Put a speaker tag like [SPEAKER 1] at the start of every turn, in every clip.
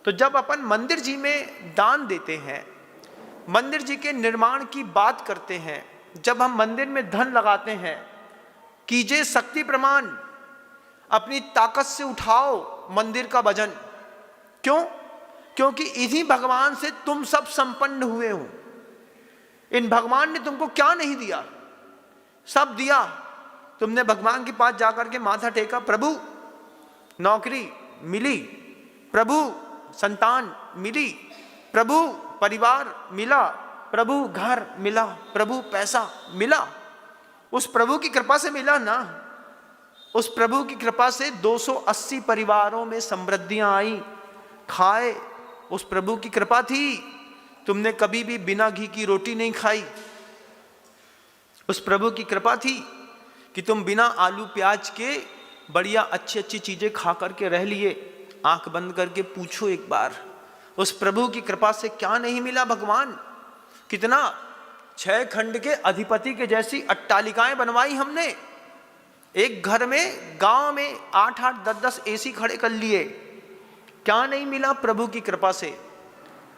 [SPEAKER 1] तो जब अपन मंदिर जी में दान देते हैं, मंदिर जी के निर्माण की बात करते हैं, जब हम मंदिर में धन लगाते हैं, कीजिए शक्ति प्रमाण, अपनी ताकत से उठाओ मंदिर का वजन। क्यों? क्योंकि इन्हीं भगवान से तुम सब संपन्न हुए हो। इन भगवान ने तुमको क्या नहीं दिया? सब दिया। तुमने भगवान के पास जाकर के माथा टेका, प्रभु नौकरी मिली, प्रभु संतान मिली, प्रभु परिवार मिला, प्रभु घर मिला, प्रभु पैसा मिला। उस प्रभु की कृपा से मिला ना। उस प्रभु की कृपा से 280 परिवारों में समृद्धियां आई, खाए। उस प्रभु की कृपा थी। तुमने कभी भी बिना घी की रोटी नहीं खाई। उस प्रभु की कृपा थी कि तुम बिना आलू प्याज के बढ़िया अच्छी अच्छी चीजें खा करके रह लिए। आंख बंद करके पूछो एक बार, उस प्रभु की कृपा से क्या नहीं मिला भगवान? कितना 6 खंड के अधिपति के जैसी अट्टालिकाएं बनवाई हमने। एक घर में, गांव में 8-8, 10-10 एसी खड़े कर लिए। क्या नहीं मिला प्रभु की कृपा से?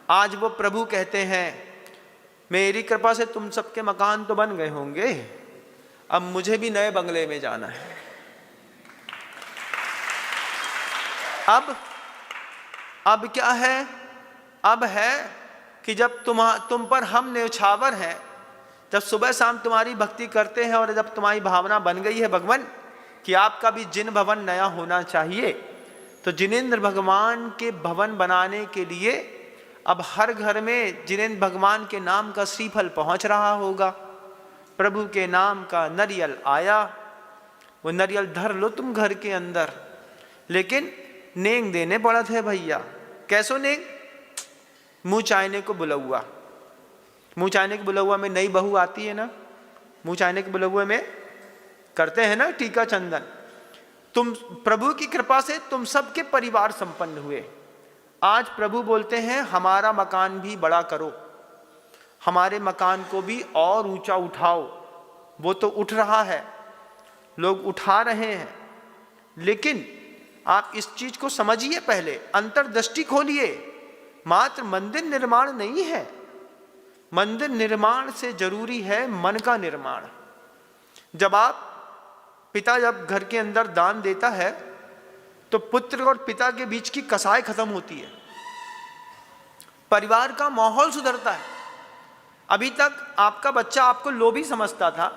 [SPEAKER 1] आज वो प्रभु कहते हैं, मेरी कृपा से तुम सबके मकान तो बन गए होंगे, अब मुझे भी नए बंगले में जाना है। अब क्या है? अब है कि जब तुम पर हम न्यौछावर हैं, जब सुबह शाम तुम्हारी भक्ति करते हैं और जब तुम्हारी भावना बन गई है भगवान कि आपका भी जिन भवन नया होना चाहिए, तो जिनेंद्र भगवान के भवन बनाने के लिए अब हर घर में जिनेंद्र भगवान के नाम का श्रीफल पहुंच रहा होगा। प्रभु के नाम का नरियल आया, वो नरियल धर लो तुम घर के अंदर, लेकिन नेंग देने पड़ा थे भैया। कैसो नेंग? मुंह चायने को बुलौआ। मुंह चायने के बुलौआ में नई बहू आती है ना, मुंह चायने के बुलौआ में करते हैं ना टीका चंदन। तुम प्रभु की कृपा से तुम सबके परिवार संपन्न हुए। आज प्रभु बोलते हैं हमारा मकान भी बड़ा करो, हमारे मकान को भी और ऊंचा उठाओ। वो तो उठ रहा है, लोग उठा रहे हैं, लेकिन आप इस चीज को समझिए, पहले अंतर्दृष्टि खोलिए। मात्र मंदिर निर्माण नहीं है, मंदिर निर्माण से जरूरी है मन का निर्माण। पिता जब घर के अंदर दान देता है तो पुत्र और पिता के बीच की कसाई खत्म होती है, परिवार का माहौल सुधरता है। अभी तक आपका बच्चा आपको लोभी समझता था,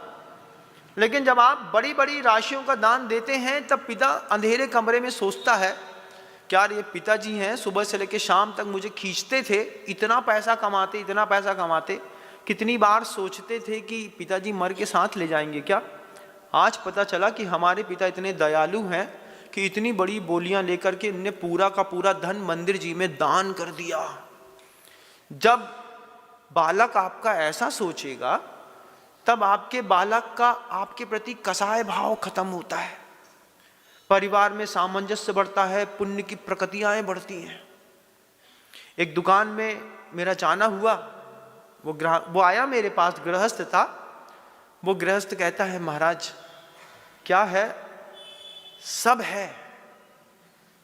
[SPEAKER 1] लेकिन जब आप बड़ी बड़ी राशियों का दान देते हैं तब पिता अंधेरे कमरे में सोचता है, क्या ये पिताजी हैं, सुबह से लेकर शाम तक मुझे खींचते थे, इतना पैसा कमाते, इतना पैसा कमाते। कितनी बार सोचते थे कि पिताजी मर के साथ ले जाएंगे क्या। आज पता चला कि हमारे पिता इतने दयालु हैं कि इतनी बड़ी बोलियां लेकर के इनने पूरा का पूरा धन मंदिर जी में दान कर दिया। जब बालक आपका ऐसा सोचेगा, तब आपके बालक का आपके प्रति कसाय भाव खत्म होता है, परिवार में सामंजस्य बढ़ता है, पुण्य की प्रकृतियां बढ़ती हैं। एक दुकान में मेरा जाना हुआ, वो आया मेरे पास, गृहस्थ था। वो गृहस्थ कहता है, महाराज क्या है? सब है,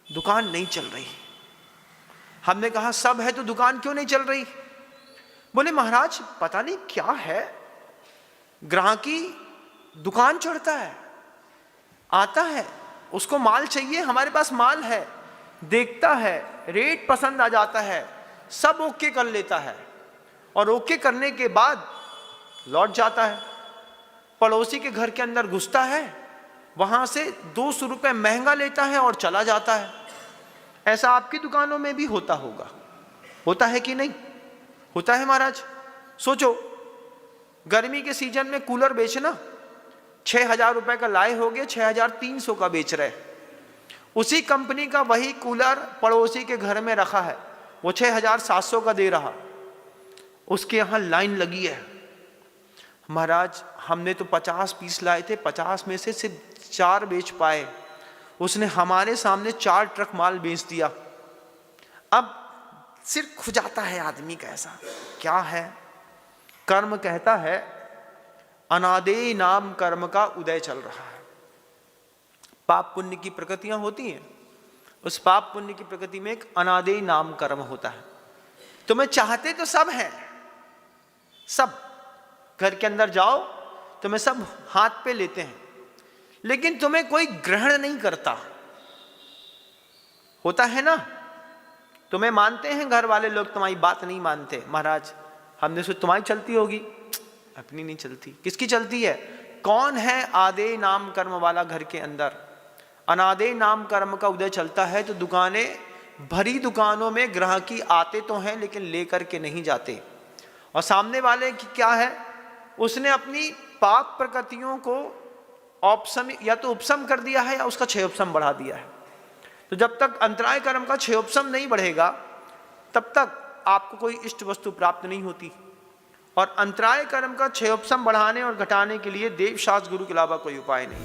[SPEAKER 1] दुकान नहीं चल रही। हमने कहा सब है तो दुकान क्यों नहीं चल रही? बोले महाराज पता नहीं क्या है, ग्राहकी दुकान चढ़ता है, आता है, उसको माल चाहिए, हमारे पास माल है, देखता है, रेट पसंद आ जाता है, सब ओके कर लेता है, और ओके करने के बाद लौट जाता है। पड़ोसी के घर के अंदर घुसता है, वहां से 200 रुपए महंगा लेता है और चला जाता है। ऐसा आपकी दुकानों में भी होता होगा, होता है कि नहीं? होता है महाराज। सोचो, गर्मी के सीजन में कूलर बेचना, 6,000 रुपए का लाए होगे, 6,300 का बेच रहे। उसी कंपनी का वही कूलर पड़ोसी के घर में रखा है, वो 6,700 का दे रहा, उसके यहाँ लाइन लगी है। महाराज हमने तो 50 पीस लाए थे, 50 में से सिर्फ 4 बेच पाए, उसने हमारे सामने 4 ट्रक माल बेच दिया। अब सिर खुजाता है आदमी का। ऐसा क्या है? कर्म कहता है अनादेय नाम कर्म का उदय चल रहा है। पाप पुण्य की प्रकृतियां होती हैं, उस पाप पुण्य की प्रकृति में एक अनादेय नाम कर्म होता है। तुम्हें चाहते तो सब हैं, सब घर के अंदर जाओ तुम्हें सब हाथ पे लेते हैं, लेकिन तुम्हें कोई ग्रहण नहीं करता। होता है ना, तुम्हें मानते हैं घर वाले लोग, तुम्हारी बात नहीं मानते। महाराज हमने सोचा तुम्हारी चलती होगी, अपनी नहीं चलती। किसकी चलती है? कौन है आदेय नाम कर्म वाला घर के अंदर? अनादेय नाम कर्म का उदय चलता है तो दुकानें भरी, दुकानों में ग्राहकी आते तो हैं लेकिन लेकर के नहीं जाते। और सामने वाले की क्या है, उसने अपनी पाप प्रकृतियों को औपसम या तो उपसम कर दिया है या उसका क्षयोपसम बढ़ा दिया है। तो जब तक अंतराय कर्म का क्षयोपसम नहीं बढ़ेगा तब तक आपको कोई इष्ट वस्तु प्राप्त नहीं होती। और अंतराय कर्म का क्षयोपसम बढ़ाने और घटाने के लिए देव शास्त्र गुरु के अलावा कोई उपाय नहीं।